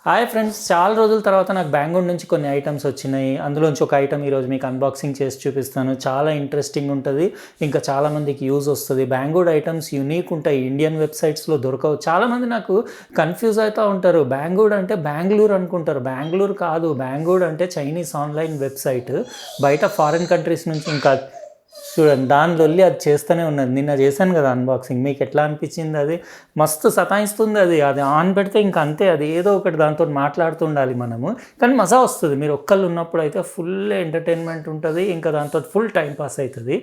Hi friends, చాలా రోజుల తర్వాత నాకు బెంగుళూరు నుంచి కొన్ని ఐటమ్స్ వచ్చినాయి. అందులోంచి ఒక ఐటమ్ ఈరోజు మీకు అన్బాక్సింగ్ చేసి చూపిస్తాను. చాలా ఇంట్రెస్టింగ్ ఉంటుంది, ఇంకా చాలామందికి యూజ్ వస్తుంది. బెంగుళూరు ఐటమ్స్ యూనిక్ ఉంటాయి, ఇండియన్ వెబ్సైట్స్లో దొరకవు. చాలామంది నాకు కన్ఫ్యూజ్ అవుతూ ఉంటారు. బెంగుళూరు అంటే బెంగళూరు అనుకుంటారు. బెంగళూరు కాదు, బెంగుళూరు అంటే చైనీస్ ఆన్లైన్ వెబ్సైట్. బయట ఫారిన్ కంట్రీస్ నుంచి ఇంకా చూడండి, దానిలో వెళ్ళి అది చేస్తూనే ఉన్నది. నిన్న చేశాను కదా అన్బాక్సింగ్, మీకు ఎట్లా అనిపించింది? అది మస్తు సతాయిస్తుంది. అది అది ఆన్ పెడితే ఇంకా అంతే, అది ఏదో ఒకటి దాంతో మాట్లాడుతుండాలి మనము. కానీ మజా వస్తుంది. మీరు ఒక్కళ్ళు ఉన్నప్పుడు అయితే ఫుల్ ఎంటర్టైన్మెంట్ ఉంటుంది, ఇంకా దాంతో ఫుల్ టైం పాస్ అవుతుంది.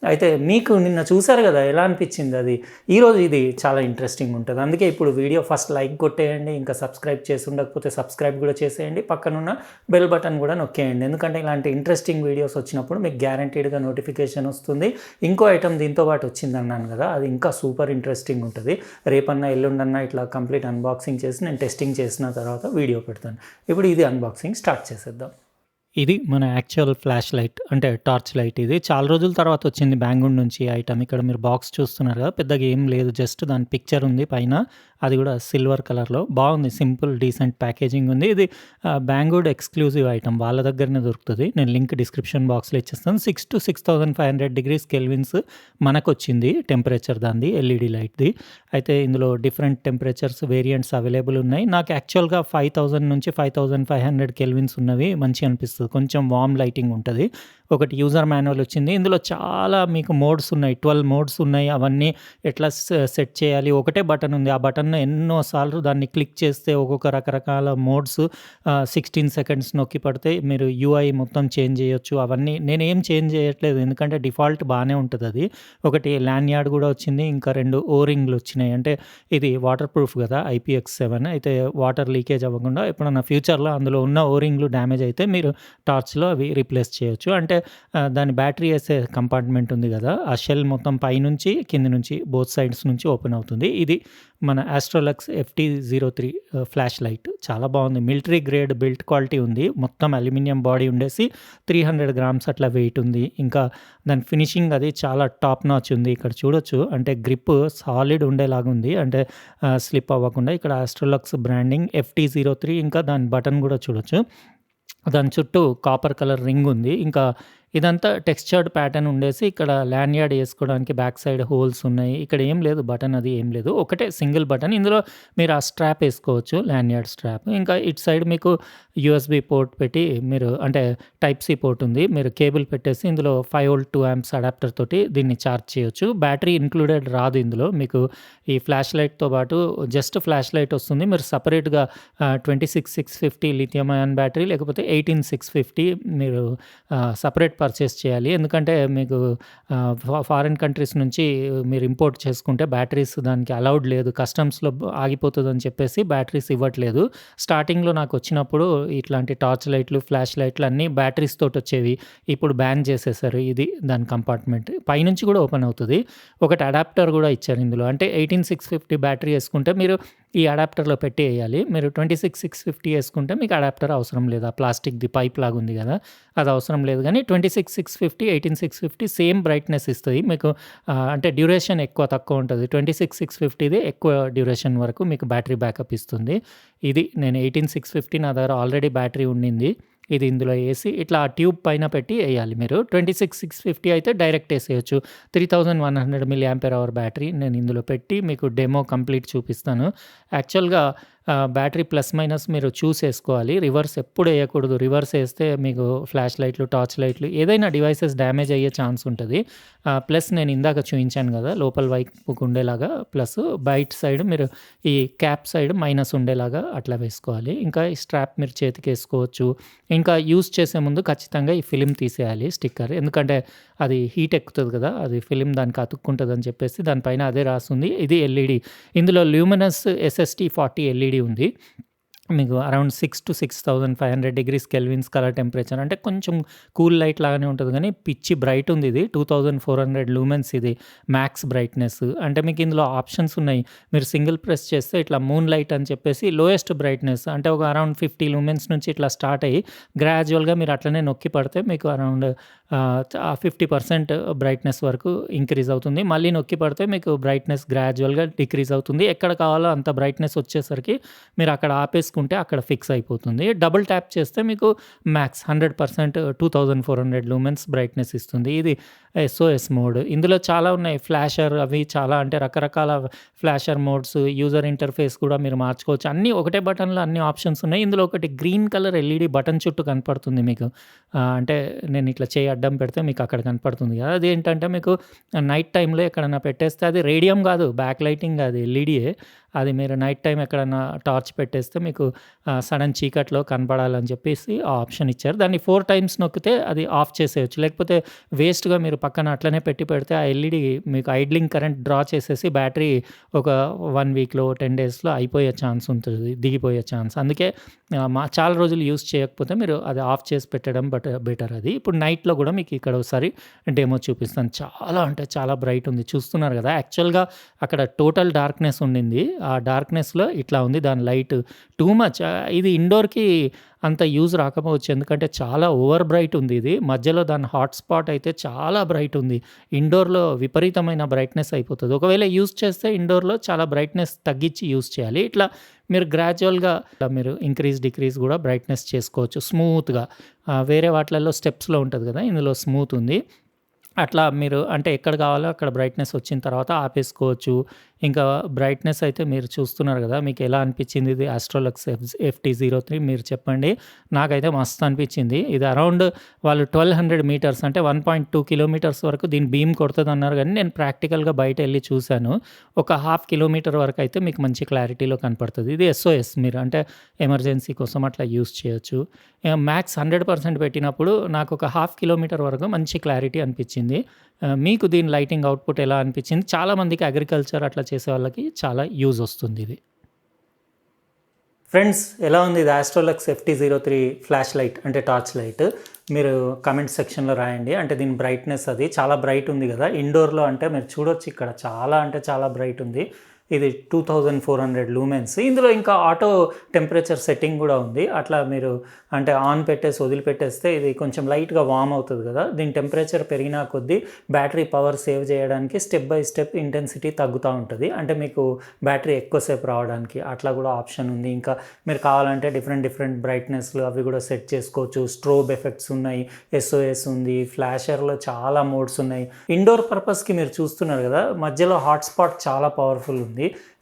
అయితే మీకు నిన్న చూశారు కదా, ఎలా అనిపించింది అది? ఈరోజు ఇది చాలా ఇంట్రెస్టింగ్ ఉంటుంది. అందుకే ఇప్పుడు వీడియో ఫస్ట్ లైక్ కొట్టేయండి, ఇంకా సబ్స్క్రైబ్ చేసి ఉండకపోతే సబ్స్క్రైబ్ కూడా చేసేయండి, పక్కనున్న బెల్ బటన్ కూడా నొక్కేయండి. ఎందుకంటే ఇలాంటి ఇంట్రెస్టింగ్ వీడియోస్ వచ్చినప్పుడు మీకు గ్యారంటీడ్గా నోటిఫికేషన్ వస్తుంది. ఇంకో ఐటమ్ దీంతో పాటు వచ్చింది అన్నాను కదా, అది ఇంకా సూపర్ ఇంట్రెస్టింగ్ ఉంటుంది. రేపన్నా ఎల్లుండన్నా ఇట్లా కంప్లీట్ అన్బాక్సింగ్ చేసి నేను టెస్టింగ్ చేసిన తర్వాత వీడియో పెడతాను. ఇప్పుడు ఇది అన్బాక్సింగ్ స్టార్ట్ చేసేద్దాం. ఇది మన యాక్చువల్ ఫ్లాష్ లైట్, అంటే టార్చ్ లైట్. ఇది చాలా రోజుల తర్వాత వచ్చింది బెంగుళూరు నుంచి ఐటమ్. ఇక్కడ మీరు బాక్స్ చూస్తున్నారు కదా, పెద్దగా ఏం లేదు, జస్ట్ దాని పిక్చర్ ఉంది పైన, అది కూడా సిల్వర్ కలర్లో బాగుంది. సింపుల్ డీసెంట్ ప్యాకేజింగ్ ఉంది. ఇది బెంగుళూరు ఎక్స్క్లూజివ్ ఐటమ్, వాళ్ళ దగ్గరనే దొరుకుతుంది. నేను లింక్ డిస్క్రిప్షన్ బాక్స్లో ఇచ్చేస్తాను. 6 to 6500 degrees కెల్విన్స్ మనకు వచ్చింది టెంపరేచర్ దాన్ని, ఎల్ఈడి లైట్ది. అయితే ఇందులో డిఫరెంట్ టెంపరేచర్స్ వేరియంట్స్ అవైలబుల్ ఉన్నాయి. నాకు యాక్చువల్గా 5000 నుంచి 5500 కెల్విన్స్ ఉన్నవి మంచి అనిపిస్తుంది. కొంచెం వామ్ లైటింగ్ ఉంటుంది. ఒకటి యూజర్ మాన్యువల్ వచ్చింది. ఇందులో చాలా మీకు మోడ్స్ ఉన్నాయి, 12 మోడ్స్ ఉన్నాయి. అవన్నీ ఎట్లా సెట్ చేయాలి, ఒకటే బటన్ ఉంది. ఆ బటన్ ఎన్నోసార్లు దాన్ని క్లిక్ చేస్తే ఒక్కొక్క రకరకాల మోడ్స్ 16 సెకండ్స్ నొక్కి పడితే మీరు యూఐ మొత్తం చేంజ్ చేయొచ్చు. అవన్నీ నేనేం చేంజ్ చేయట్లేదు, ఎందుకంటే డిఫాల్ట్ బాగానే ఉంటుంది అది. ఒకటి ల్యాన్యార్డ్ కూడా వచ్చింది, ఇంకా 2 ఓరింగ్లు వచ్చినాయి. అంటే ఇది వాటర్ ప్రూఫ్ కదా, IPX7. అయితే వాటర్ లీకేజ్ అవ్వకుండా ఎప్పుడన్నా ఫ్యూచర్లో అందులో ఉన్న ఓరింగ్లు డ్యామేజ్ అయితే మీరు టార్చ్లో అవి రీప్లేస్ చేయొచ్చు. అంటే దాని బ్యాటరీ వేసే కంపార్ట్మెంట్ ఉంది కదా, ఆ షెల్ మొత్తం పైనుంచి కింది నుంచి బోత్ సైడ్స్ నుంచి ఓపెన్ అవుతుంది. ఇది మన ఆస్ట్రోలక్స్ FT03 ఫ్లాష్ లైట్. చాలా బాగుంది, మిలిటరీ గ్రేడ్ బిల్ట్ క్వాలిటీ ఉంది. మొత్తం అల్యూమినియం బాడీ ఉండేసి 300 grams అట్లా వెయిట్ ఉంది. ఇంకా దాని ఫినిషింగ్ అది చాలా టాప్ నాచ్ ఉంది. ఇక్కడ చూడొచ్చు, అంటే గ్రిప్ సాలిడ్ ఉండేలాగా ఉంది, అంటే స్లిప్ అవ్వకుండా. ఇక్కడ ఆస్ట్రోలక్స్ బ్రాండింగ్ FT03, ఇంకా దాని బటన్ కూడా చూడొచ్చు. దాని చుట్టూ కాపర్ కలర్ రింగ్ ఉంది. ఇంకా ఇదంతా టెక్స్చర్డ్ ప్యాటర్న్ ఉండేసి ఇక్కడ ల్యాన్యార్డ్ వేసుకోవడానికి బ్యాక్ సైడ్ హోల్స్ ఉన్నాయి. ఇక్కడ ఏం లేదు, బటన్ అది ఏం లేదు, ఒకటే సింగిల్ బటన్. ఇందులో మీరు ఆ స్ట్రాప్ వేసుకోవచ్చు, ల్యాన్యార్డ్ స్ట్రాప్. ఇంకా ఇటు సైడ్ మీకు USB పోర్ట్ పెట్టి మీరు, అంటే టైప్ సి పోర్ట్ ఉంది, మీరు కేబుల్ పెట్టేసి ఇందులో 5V 2 amps అడాప్టర్ తోటి దీన్ని ఛార్జ్ చేయొచ్చు. బ్యాటరీ ఇంక్లూడెడ్ రాదు ఇందులో. మీకు ఈ ఫ్లాష్ లైట్తో పాటు జస్ట్ ఫ్లాష్ లైట్ వస్తుంది. మీరు సపరేట్గా 26650 లిథియం అయాన్ బ్యాటరీ లేకపోతే 18650 మీరు సపరేట్ పర్చేస్ చేయాలి. ఎందుకంటే మీకు ఫారిన్ కంట్రీస్ నుంచి మీరు ఇంపోర్ట్ చేసుకుంటే బ్యాటరీస్ దానికి అలౌడ్ లేదు, కస్టమ్స్లో ఆగిపోతుందని చెప్పేసి బ్యాటరీస్ ఇవ్వట్లేదు. స్టార్టింగ్లో నాకు వచ్చినప్పుడు ఇట్లాంటి టార్చ్ లైట్లు, ఫ్లాష్ లైట్లు అన్నీ బ్యాటరీస్ తోటి వచ్చేవి. ఇప్పుడు బ్యాన్ చేసేసారు. ఇది దాని కంపార్ట్మెంట్ పైనుంచి కూడా ఓపెన్ అవుతుంది. ఒకటి అడాప్టర్ కూడా ఇచ్చారు ఇందులో. అంటే 18650 బ్యాటరీ వేసుకుంటే మీరు ఈ అడాప్టర్లో పెట్టి వేయాలి. మీరు 26650 వేసుకుంటే మీకు అడాప్టర్ అవసరం లేదు. ఆ ప్లాస్టిక్ది పైప్ లాగా ఉంది కదా, అది అవసరం లేదు. కానీ 26650, 18650 సేమ్ బ్రైట్నెస్ ఇస్తుంది మీకు. అంటే డ్యూరేషన్ ఎక్కువ తక్కువ ఉంటుంది. 26650ది ఎక్కువ డ్యూరేషన్ వరకు మీకు బ్యాటరీ బ్యాకప్ ఇస్తుంది. ఇది నేను 18650, నా దగ్గర ఆల్రెడీ బ్యాటరీ ఉండింది. ఇది ఇందులో వేసి ఇట్లా ఆ ట్యూబ్ పైన పెట్టి వేయాలి. మీరు 26650 అయితే డైరెక్ట్ వేసేయచ్చు. 3100 mAh బ్యాటరీ నేను ఇందులో పెట్టి మీకు డెమో కంప్లీట్ చూపిస్తాను. యాక్చువల్గా బ్యాటరీ ప్లస్ మైనస్ మీరు చూసేసుకోవాలి. రివర్స్ ఎప్పుడు వేయకూడదు. రివర్స్ వేస్తే మీకు ఫ్లాష్ లైట్లు, టార్చ్ లైట్లు, ఏదైనా డివైసెస్ డ్యామేజ్ అయ్యే ఛాన్స్ ఉంటుంది. ప్లస్ నేను ఇందాక చూపించాను కదా, లోపల వైపుకు ఉండేలాగా ప్లస్, బయట సైడ్ మీరు ఈ క్యాప్ సైడ్ మైనస్ ఉండేలాగా అట్లా వేసుకోవాలి. ఇంకా ఈ స్ట్రాప్ మీరు చేతికి వేసుకోవచ్చు. ఇంకా యూజ్ చేసే ముందు ఖచ్చితంగా ఈ ఫిలిం తీసేయాలి, స్టిక్కర్. ఎందుకంటే అది హీట్ ఎక్కుతుంది కదా, అది ఫిలిం దానికి అతుక్కుంటుంది అని చెప్పేసి దానిపైన అదే రాస్తుంది. ఇది ఎల్ఈడి. ఇందులో ల్యూమినస్ SST40 ఎల్ఈడి ఉంది. మీకు around 6 to 6500 degrees kelvins colour temperature, అంటే కొంచెం కూల్ లైట్ లాగానే ఉంటుంది, కానీ పిచ్చి బ్రైట్ ఉంది. ఇది 2400 లూమెన్స్, ఇది మ్యాక్స్ బ్రైట్నెస్. అంటే మీకు ఇందులో ఆప్షన్స్ ఉన్నాయి. మీరు సింగిల్ ప్రెస్ చేస్తే ఇట్లా మూన్ లైట్ అని చెప్పేసి లోయెస్ట్ బ్రైట్నెస్, అంటే ఒక అరౌండ్ 50 లూమెన్స్ నుంచి ఇట్లా స్టార్ట్ అయ్యి గ్రాడ్యువల్గా మీరు అట్లనే నొక్కి పడితే మీకు అరౌండ్ 50% బ్రైట్నెస్ వరకు ఇంక్రీజ్ అవుతుంది. మళ్ళీ నొక్కి పడితే మీకు బ్రైట్నెస్ గ్రాడ్యువల్గా డిక్రీజ్ అవుతుంది. ఎక్కడ కావాలో అంత బ్రైట్నెస్ వచ్చేసరికి మీరు అక్కడ ఆపేసుకొని చేసుకుంటే అక్కడ ఫిక్స్ అయిపోతుంది. డబుల్ ట్యాప్ చేస్తే మీకు మ్యాక్స్ 100% 2400 లూమెన్స్ బ్రైట్‌నెస్ ఇస్తుంది. ఇది ఎస్ఓఎస్ మోడ్. ఇందులో చాలా ఉన్నాయి. ఫ్లాషర్ అవి చాలా అంటే రకరకాల ఫ్లాషర్ మోడ్స్, యూజర్ ఇంటర్ఫేస్ కూడా మీరు మార్చుకోవచ్చు. అన్నీ ఒకటే బటన్‌లో అన్ని ఆప్షన్స్ ఉన్నాయి. ఇందులో ఒకటి గ్రీన్ కలర్ ఎల్ఈడీ బటన్ చుట్టూ కనపడుతుంది మీకు. అంటే నేను ఇట్లా చేయి అడ్డం పెడితే మీకు అక్కడ కనపడుతుంది కదా! అదేంటంటే మీకు నైట్ టైమ్‌లో ఎక్కడన్నా పెట్టేస్తే అది రేడియం కాదు, బ్యాక్ లైటింగ్ అది ఎల్ఈడీయే. అది మీరు నైట్ టైమ్ ఎక్కడన్నా టార్చ్ పెట్టేస్తే మీకు సడన్ చీకట్లో కనపడాలని చెప్పేసి ఆ ఆప్షన్ ఇచ్చారు. దాన్ని 4 టైమ్స్ నొక్కితే అది ఆఫ్ చేసేయొచ్చు. లేకపోతే వేస్ట్‌గా మీరు పక్కన అట్లనే పెట్టి పెడితే ఆ ఎల్ఈడీ మీకు ఐడ్లింగ్ కరెంట్ డ్రా చేసేసి బ్యాటరీ ఒక 1 వీక్‌లో, 10 డేస్‌లో అయిపోయే ఛాన్స్ ఉంటుంది. దిగిపోయే ఛాన్స్. అందుకే చాలా రోజులు యూజ్ చేయకపోతే మీరు అది ఆఫ్ చేసి పెట్టడం బెటర్ అది. ఇప్పుడు నైట్‌లో కూడా మీకు ఇక్కడ ఒకసారి డెమో చూపిస్తాను. చాలా అంటే చాలా బ్రైట్ ఉంది. చూస్తున్నారు కదా! యాక్చువల్‌గా అక్కడ టోటల్ డార్క్‌నెస్ ఉండింది. ఆ డార్క్‌నెస్‌లో ఇట్లా ఉంది. దాని లైట్ టూ మచ్. ఇది ఇండోర్‌కి అంత యూజ్ రాకపోవచ్చు. ఎందుకంటే చాలా ఓవర్ బ్రైట్ ఉంది ఇది. మధ్యలో దాని హాట్ స్పాట్ అయితే చాలా బ్రైట్ ఉంది. ఇండోర్‌లో విపరీతమైన బ్రైట్‌నెస్ అయిపోతది. ఒకవేళ యూజ్ చేస్తే ఇండోర్‌లో చాలా బ్రైట్‌నెస్ తగ్గించి యూజ్ చేయాలి. ఇట్లా మీరు గ్రాడ్యువల్‌గా మీరు ఇంక్రీజ్, డిక్రీజ్ కూడా బ్రైట్‌నెస్ చేసుకోవచ్చు స్మూత్‌గా. వేరే వాటిలలో స్టెప్స్‌లో ఉంటది కదా! ఇందులో స్మూత్ ఉంది. అట్లా మీరు అంటే ఎక్కడ కావాలో అక్కడ బ్రైట్‌నెస్ వచ్చిన తర్వాత ఆపేసుకోవచ్చు. ఇంకా బ్రైట్‌నెస్ అయితే మీరు చూస్తున్నారు కదా! మీకు ఎలా అనిపించింది ఇది ఆస్ట్రోలక్స్ FT03 మీరు చెప్పండి. నాకైతే మస్తు అనిపించింది. ఇది అరౌండ్ వాళ్ళు 1200 మీటర్స్ అంటే 1.2 కిలోమీటర్స్ వరకు దీని బీమ్ కొడతదన్నారు గానీ, నేను ప్రాక్టికల్‌గా బయటెళ్ళి చూసాను. ఒక హాఫ్ కిలోమీటర్ వరకైతే మీకు మంచి క్లారిటీలో కనపడతది. ఇది ఎస్ఓఎస్ మీరు అంటే ఎమర్జెన్సీ కోసం అట్లా యూజ్ చేయొచ్చు. మ్యాక్స్ 100% పెట్టినప్పుడు నాకొక హాఫ్ కిలోమీటర్ వరకు మంచి క్లారిటీ అనిపించింది. మీకు దీని లైటింగ్ అవుట్‌పుట్ ఎలా అనిపించింది? చాలామందికి అగ్రికల్చర్ అట్లా చేసే వాళ్ళకి చాలా యూజ్ వస్తుంది ఇది. ఫ్రెండ్స్ ఎలా ఉంది ఇది ఆస్ట్రోలక్స్ FT03 ఫ్లాష్ లైట్ అంటే టార్చ్ లైట్. మీరు కామెంట్ సెక్షన్‌లో రాయండి. అంటే దీని బ్రైట్‌నెస్ అది చాలా బ్రైట్ ఉంది కదా! ఇండోర్‌లో అంటే మీరు చూడొచ్చు ఇక్కడ చాలా అంటే చాలా బ్రైట్ ఉంది. ఇది 2400 లూమెన్స్. ఇందులో ఇంకా ఆటో టెంపరేచర్ సెట్టింగ్ కూడా ఉంది. అట్లా మీరు అంటే ఆన్ పెట్టేసి వదిలిపెట్టేస్తే ఇది కొంచెం లైట్‌గా వార్మ్ అవుతది కదా! దీని టెంపరేచర్ పెరిగిన కొద్దీ బ్యాటరీ పవర్ సేవ్ చేయడానికి స్టెప్ బై స్టెప్ ఇంటెన్సిటీ తగ్గుతా ఉంటది. అంటే మీకు బ్యాటరీ ఎక్కువసేపు రావడానికి అట్లా కూడా ఆప్షన్ ఉంది. ఇంకా మీరు కావాలంటే డిఫరెంట్ బ్రైట్‌నెస్‌లు అవి కూడా సెట్ చేసుకోవచ్చు. స్ట్రోబ్ ఎఫెక్ట్స్ ఉన్నాయి. ఎస్ఓఎస్ ఉంది. ఫ్లాషర్‌లో చాలా మోడ్స్ ఉన్నాయి. ఇండోర్ పర్పస్‌కి మీరు చూస్తున్నారు కదా! మధ్యలో హాట్‌స్పాట్ చాలా పవర్‌ఫుల్ ఉంది.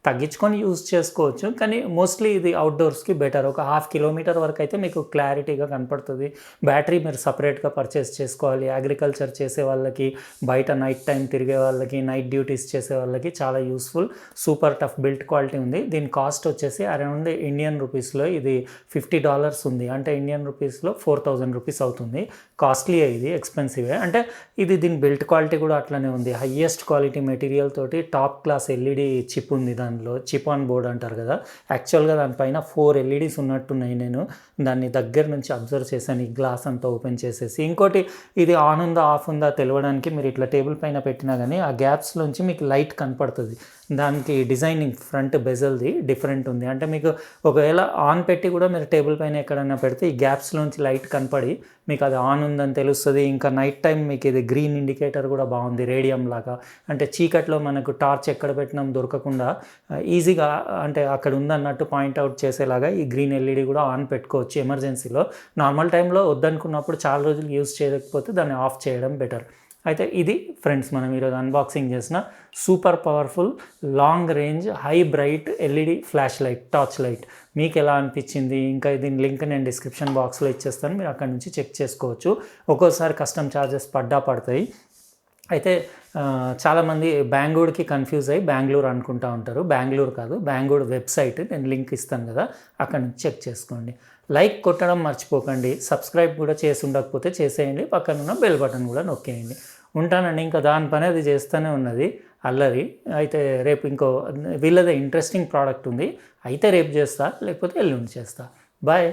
తగ్గించుకొని యూజ్ చేసుకోవచ్చు. కానీ మోస్ట్లీ ఇది అవుట్‌డోర్స్‌కి బెటర్. ఒక హాఫ్ కిలోమీటర్ వరకైతే మీకు క్లారిటీగా కనపడుతది. బ్యాటరీ మీరు సెపరేట్‌గా పర్చేస్ చేసుకోవాలి. అగ్రికల్చర్ చేసే వాళ్ళకి, బయట నైట్ టైమ్ తిరిగే వాళ్ళకి, నైట్ డ్యూటీస్ చేసే వాళ్ళకి చాలా useful. Super tough built quality ఉంది. దీని కాస్ట్ వచ్చేసి అరౌండ్ ఇండియన్ రూపీస్‌లో ఇది $50 ఉంది. అంటే ఇండియన్ రూపీస్‌లో 4000 రూపీస్ అవుతుంది. కాస్ట్లీయే ఇది, ఎక్స్‌పెన్సివే. అంటే దీని బిల్ట్ క్వాలిటీ కూడా అట్లనే ఉంది. హైయెస్ట్ క్వాలిటీ మెటీరియల్ తోటి టాప్ క్లాస్ ఎల్ఈడీ చిప్ ఉంది దానిలో. చిప్ ఆన్ బోర్డ్ అంటారు కదా! యాక్చువల్‌గా దానిపైన 4 ఎల్ఈడీస్ ఉన్నట్టున్నాయి. నేను దాన్ని దగ్గర నుంచి అబ్జర్వ్ చేశాను. ఈ గ్లాస్ అంతా ఓపెన్ చేసేసి. ఇంకోటి ఇది ఆన్ ఉందా, ఆఫ్ ఉందా తెలవడానికి మీరు ఇట్లా టేబుల్ పైన పెట్టినా గానీ ఆ గ్యాప్స్‌లోంచి మీకు లైట్ కనపడుతది. దానికి డిజైనింగ్ ఫ్రంట్ బెజల్‌ది డిఫరెంట్ ఉంది. అంటే మీకు ఒకవేళ ఆన్ పెట్టి కూడా మీరు టేబుల్ పైన ఎక్కడైనా పెడితే ఈ గ్యాప్స్‌లోంచి లైట్ కనపడి మీకు అది ఆన్ ఉందని తెలుస్తది. ఇంకా నైట్ టైమ్ మీకు ఇది గ్రీన్ ఇండికేటర్ కూడా బాగుంది రేడియం లాగా. అంటే చీకట్లో మనకు టార్చ్ ఎక్కడ పెట్టినాం దొరకకుండా ఈజీగా అంటే అక్కడ ఉందన్నట్టు పాయింట్ అవుట్ చేసేలాగా ఈ గ్రీన్ ఎల్ఈడీ కూడా ఆన్ పెట్టుకోవచ్చు ఎమర్జెన్సీలో. నార్మల్ టైంలో వద్దనుకున్నప్పుడు చాలా రోజులు యూజ్ చేయకపోతే దాన్ని ఆఫ్ చేయడం బెటర్. అయితే ఇది ఫ్రెండ్స్ మనం ఈరోజు అన్బాక్సింగ్ చేసిన super powerful long range high bright LED flash light torch light. మీకు ఎలా అనిపించింది? ఇంకా దీని లింక్ నేను డిస్క్రిప్షన్ బాక్స్లో ఇచ్చేస్తాను. మీరు అక్కడ నుంచి చెక్ చేసుకోవచ్చు. ఒక్కోసారి కస్టమ్ ఛార్జెస్ పడతాయి. అయితే చాలామంది బెంగళూరుకి కన్ఫ్యూజ్ అయ్యి బెంగళూరు అనుకుంటూ ఉంటారు. బెంగళూరు కాదు, బెంగళూరు వెబ్సైట్ నేను లింక్ ఇస్తాను కదా, అక్కడ నుంచి చెక్ చేసుకోండి. లైక్ కొట్టడం మర్చిపోకండి. సబ్స్క్రైబ్ కూడా చేసి ఉండకపోతే చేసేయండి. పక్కన ఉన్న బెల్ బటన్ కూడా నొక్కేయండి. ఉంటానండి. ఇంకా దాని పని అది చేస్తూనే ఉన్నది అల్లరి. అయితే రేపు ఇంకో వీళ్ళదే ఇంట్రెస్టింగ్ ప్రోడక్ట్ ఉంది. అయితే రేపు చేస్తా, లేకపోతే ఎల్లుండి చేస్తా. బాయ్.